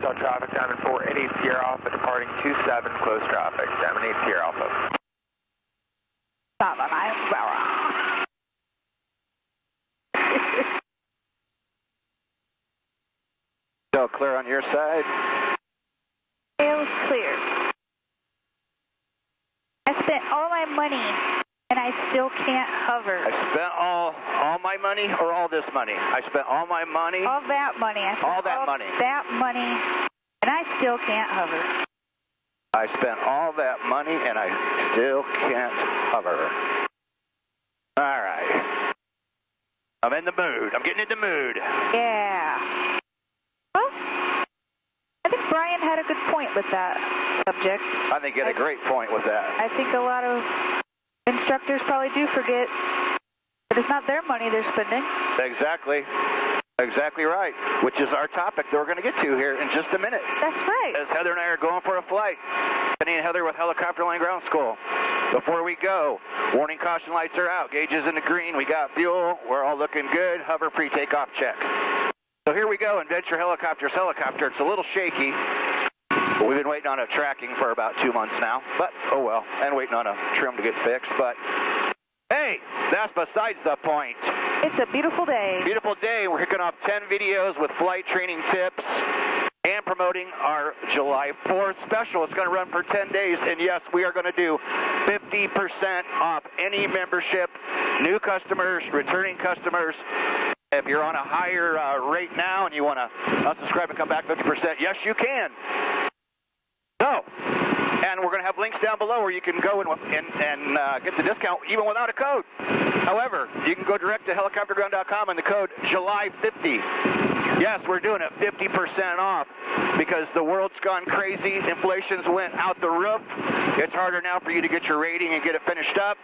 Hotel traffic, Diamond 488 Sierra Alpha, departing 27, close traffic, Diamond 8 Sierra Alpha. Still clear on your side? Sails clear. I spent all my money and I still can't hover. I spent all my money or all this money? I spent all my money. All that money. I spent all that money. That money, and I still can't hover. I spent all that money and I still can't hover. All right. I'm in the mood. I'm getting in the mood. Yeah. Well, I think Brian had a good point with that subject. I think he had a great point with that. I think a lot of instructors probably do forget that it's not their money they're spending. Exactly. Exactly right, which is our topic that we're going to get to here in just a minute. That's right. As Heather and I are going for a flight. Penny and Heather with Helicopter Line Ground School. Before we go, warning caution lights are out. Gauges in the green. We got fuel. We're all looking good. Hover pre-takeoff check. So here we go. Adventure Helicopter's helicopter. It's a little shaky. We've been waiting on a tracking for about 2 months now. But, oh well. And waiting on a trim to get fixed. But, hey, that's besides the point. It's a beautiful day. Beautiful day. We're kicking off 10 videos with flight training tips and promoting our July 4th special. It's going to run for 10 days. And yes, we are going to do 50% off any membership, new customers, returning customers. If you're on a higher rate now and you want to unsubscribe and come back 50%, yes, you can. So, and we're going to have links down below where you can go and get the discount even without a code. However, you can go direct to helicopterground.com and the code July50. Yes, we're doing it 50% off because the world's gone crazy. Inflation's went out the roof. It's harder now for you to get your rating and get it finished up.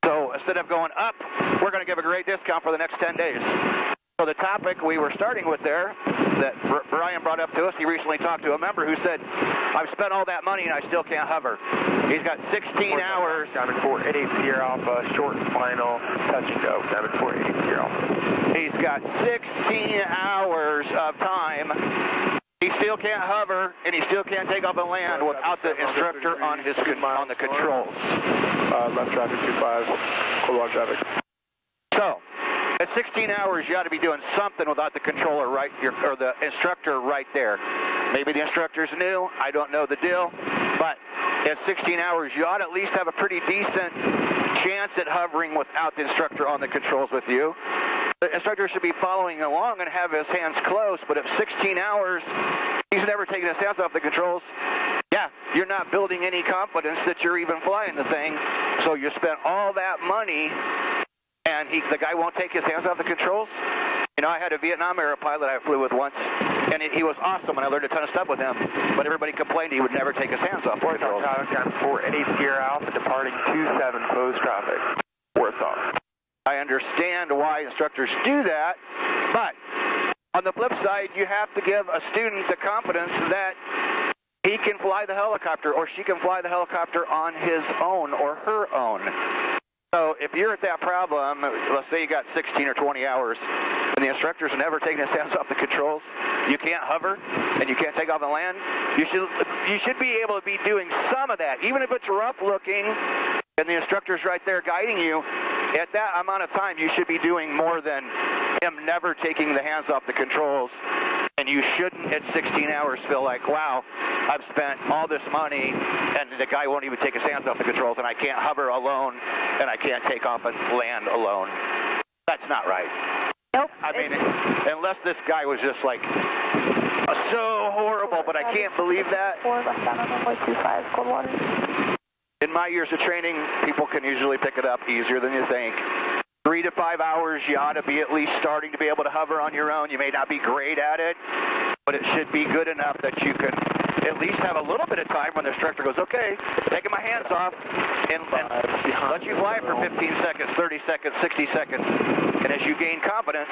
So instead of going up, we're going to give a great discount for the next 10 days. So the topic we were starting with there that Brian brought up to us, he recently talked to a member who said, I've spent all that money and I still can't hover. He's got 16 hours. Diamond 488 Sierra Alpha, short and final, touch and go. Diamond 488 Sierra Alpha. He's got 16 hours of time. He still can't hover and he still can't take off and land without the instructor on the controls. Left traffic 25, cold water traffic. So, at 16 hours, you ought to be doing something without the controller or the instructor right there. Maybe the instructor's new. I don't know the deal. But at 16 hours, you ought to at least have a pretty decent chance at hovering without the instructor on the controls with you. The instructor should be following along and have his hands close, but at 16 hours, he's never taken his hands off the controls. Yeah, you're not building any confidence that you're even flying the thing. So you spent all that money and the guy won't take his hands off the controls. You know, I had a Vietnam era pilot I flew with once, and he was awesome, and I learned a ton of stuff with him. But everybody complained he would never take his hands off the controls. Time 488 Sierra Alpha, departing 27, closed traffic. Worth off. I understand why instructors do that, but on the flip side, you have to give a student the confidence that he can fly the helicopter, or she can fly the helicopter on his own or her own. So if you're at that problem, let's say you got 16 or 20 hours, and the instructor's never taking his hands off the controls, you can't hover, and you can't take off and land, you should be able to be doing some of that, even if it's rough looking, and the instructor's right there guiding you. At that amount of time, you should be doing more than him never taking the hands off the controls. And you shouldn't at 16 hours feel like, wow, I've spent all this money and the guy won't even take his hands off the controls and I can't hover alone and I can't take off and land alone. That's not right. Nope. I mean, unless this guy was just like so horrible, but I can't believe that. 4 left down on runway 25, cold water. In my years of training, people can usually pick it up easier than you think. 3 to 5 hours, you ought to be at least starting to be able to hover on your own. You may not be great at it, but it should be good enough that you can at least have a little bit of time when the instructor goes, okay, taking my hands off, and let you fly for 15 seconds, 30 seconds, 60 seconds. And as you gain confidence,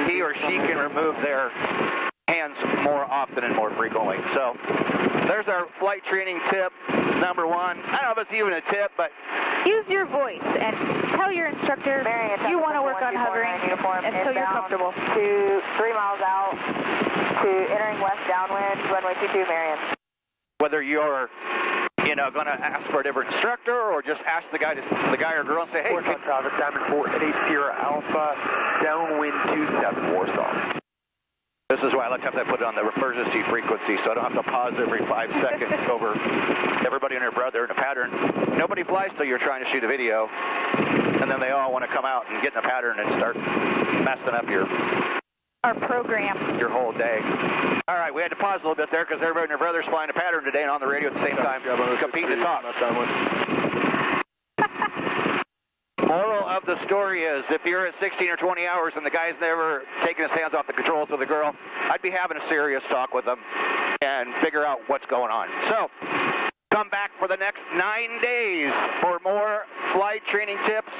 he or she can remove their hands more often and more frequently. So there's our flight training tip number 1. I don't know if it's even a tip, but use your voice and tell your instructor you want to work on hovering until you're comfortable. To 3 miles out to entering west downwind, runway 22, Marion. Whether you're, going to ask for a different instructor or just ask the guy or girl and say, hey, Warsaw traffic, Diamond 480 Alpha, downwind 27 Warsaw. This is why I like to have that put on the emergency frequency so I don't have to pause every 5 seconds over everybody and their brother in a pattern. Nobody flies till you're trying to shoot a video, and then they all want to come out and get in a pattern and start messing up our program. your whole day. All right, we had to pause a little bit there because everybody and their brother's flying a pattern today and on the radio at the same time, competing to talk. Moral of the story is, if you're at 16 or 20 hours and the guy's never taken his hands off the controls with the girl, I'd be having a serious talk with them and figure out what's going on. So, come back for the next 9 days for more flight training tips.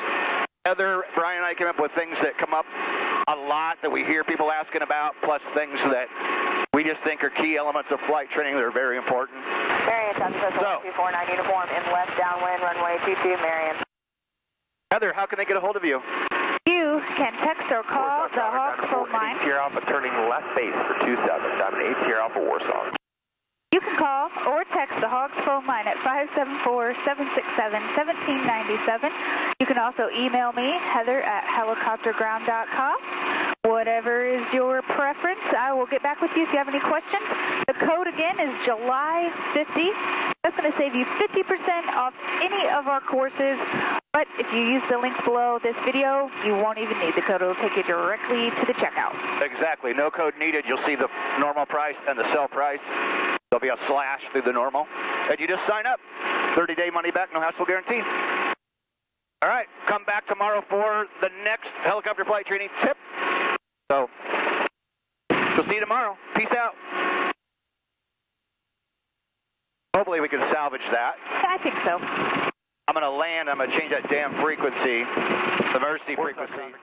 Heather, Brian and I came up with things that come up a lot that we hear people asking about, plus things that we just think are key elements of flight training that are very important. Marion, South Central 249 uniform in left downwind, runway 22, Marion. Heather, how can they get a hold of you? You can text or call the Hawk phone line. Sierra Alpha turning left base for 27, Diamond 8 Sierra Alpha Warsaw. You can call or text the Hogs phone line at 574-767-1797. You can also email me, heather@helicopterground.com. Whatever is your preference, I will get back with you if you have any questions. The code again is July 50. That's going to save you 50% off any of our courses. But if you use the links below this video, you won't even need the code. It will take you directly to the checkout. Exactly. No code needed. You'll see the normal price and the sell price. There'll be a slash through the normal. And you just sign up. 30-day money back, no hassle guarantee. All right. Come back tomorrow for the next helicopter flight training tip. So, we'll see you tomorrow. Peace out. Hopefully we can salvage that. I think so. I'm going to land. I'm going to change that damn frequency, the emergency frequency.